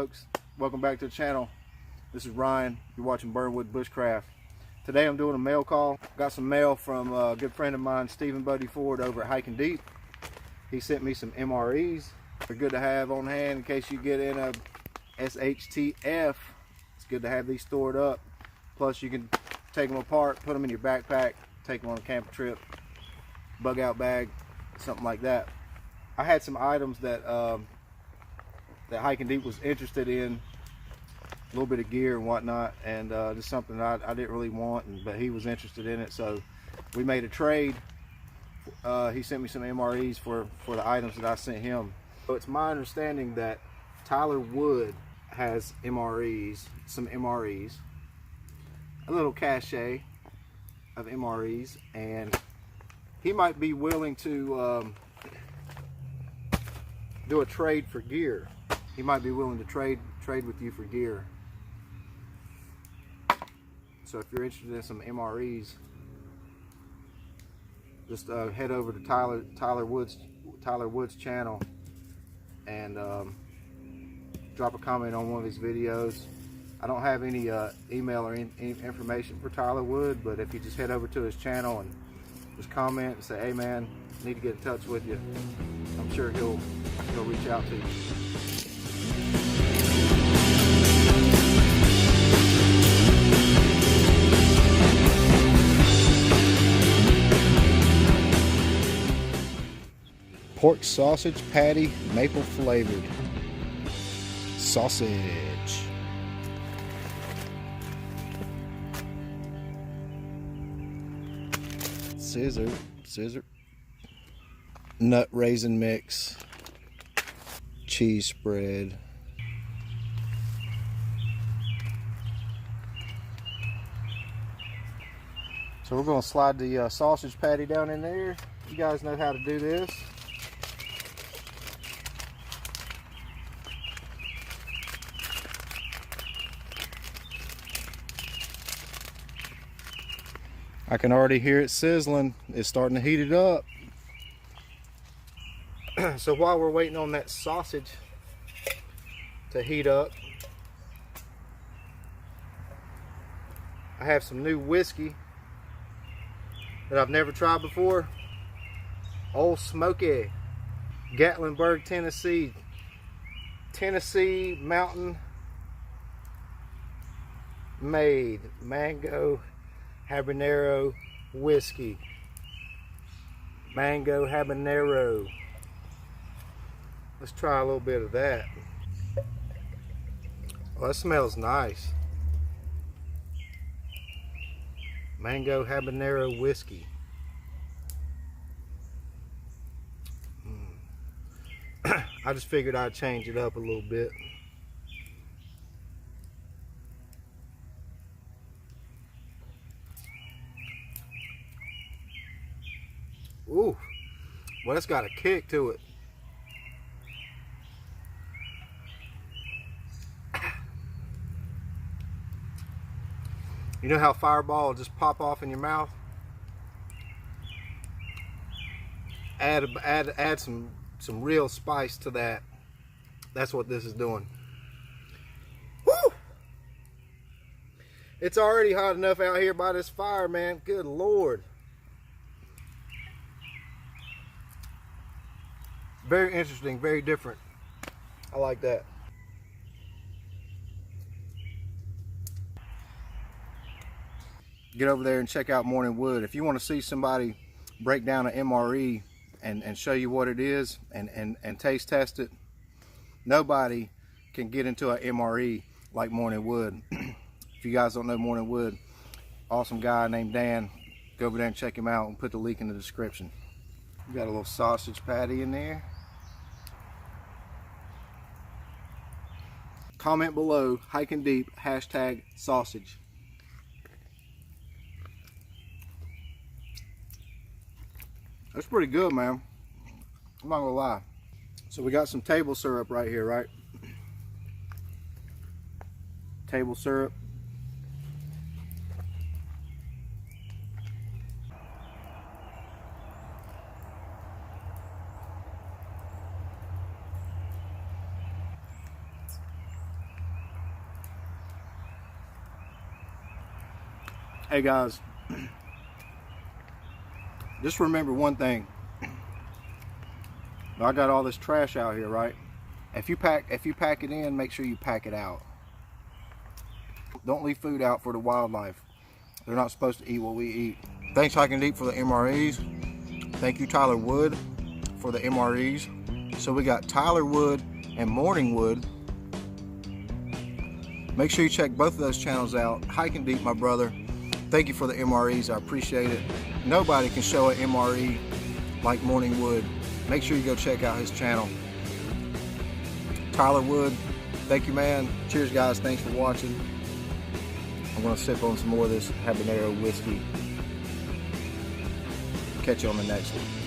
folks, welcome back to the channel. This is Ryan. You're watching BURNWOOD Bushcraft. Today I'm doing a mail call. Got some mail from a good friend of mine, Bodhi over at Hiking Deep. He sent me some MREs. They're good to have on hand in case you get in a SHTF. It's good to have these stored up. Plus you can take them apart, put them in your backpack, take them on a camping trip, bug out bag, something like that. I had some items that that Hiking Deep was interested in, a little bit of gear and whatnot, and just something that I didn't really want, but he was interested in it, so we made a trade. He sent me some MREs for the items that I sent him. So it's my understanding that Tyler Wood has MREs, some MREs, a little cache of MREs, and he might be willing to do a trade for gear. He might be willing to trade with you for gear. So if you're interested in some MREs, just head over to Tyler Wood's channel and drop a comment on one of his videos. I don't have any email or any information for Tyler Wood, but if you just head over to his channel and just comment and say, hey man, I need to get in touch with you, I'm sure he'll reach out to you. Pork sausage patty, maple flavored sausage. Scissor. Nut raisin mix. Cheese spread. So we're going to slide the sausage patty down in there. You guys know how to do this. I can already hear it sizzling. It's starting to heat it up. So while we're waiting on that sausage to heat up, I have some new whiskey that I've never tried before. Old Smoky, Gatlinburg, Tennessee mountain made mango habanero whiskey. Mango habanero. Let's try a little bit of that. Oh, that smells nice. Mango habanero whiskey. I just figured I'd change it up a little bit. Ooh, well, it's got a kick to it. You know how Fireball will just pop off in your mouth? Add some real spice to that. That's what this is doing. Woo! It's already hot enough out here by this fire, man. Good Lord. Very interesting, very different. I like that. Get over there and check out Morning Wood. If you want to see somebody break down an MRE and show you what it is and taste test it, nobody can get into an MRE like Morning Wood. If you guys don't know Morning Wood, awesome guy named Dan. Go over there and check him out and put the link in the description. We got a little sausage patty in there. Comment below, Hiking Deep, hashtag sausage. That's pretty good, man. I'm not gonna lie. So we got some table syrup right here, right? Table syrup. Hey guys, just remember one thing. I got all this trash out here, right? If you pack it in, make sure you pack it out. Don't leave food out for the wildlife. They're not supposed to eat what we eat. Thanks Hiking Deep for the MREs. Thank you Tyler Wood for the MREs. So we got Tyler Wood and Morning Wood. Make sure you check both of those channels out. Hiking Deep, my brother. Thank you for the MREs. I appreciate it. Nobody can show an MRE like Morning Wood. Make sure you go check out his channel. Tyler Wood, thank you, man. Cheers, guys. Thanks for watching. I'm going to sip on some more of this habanero whiskey. Catch you on the next one.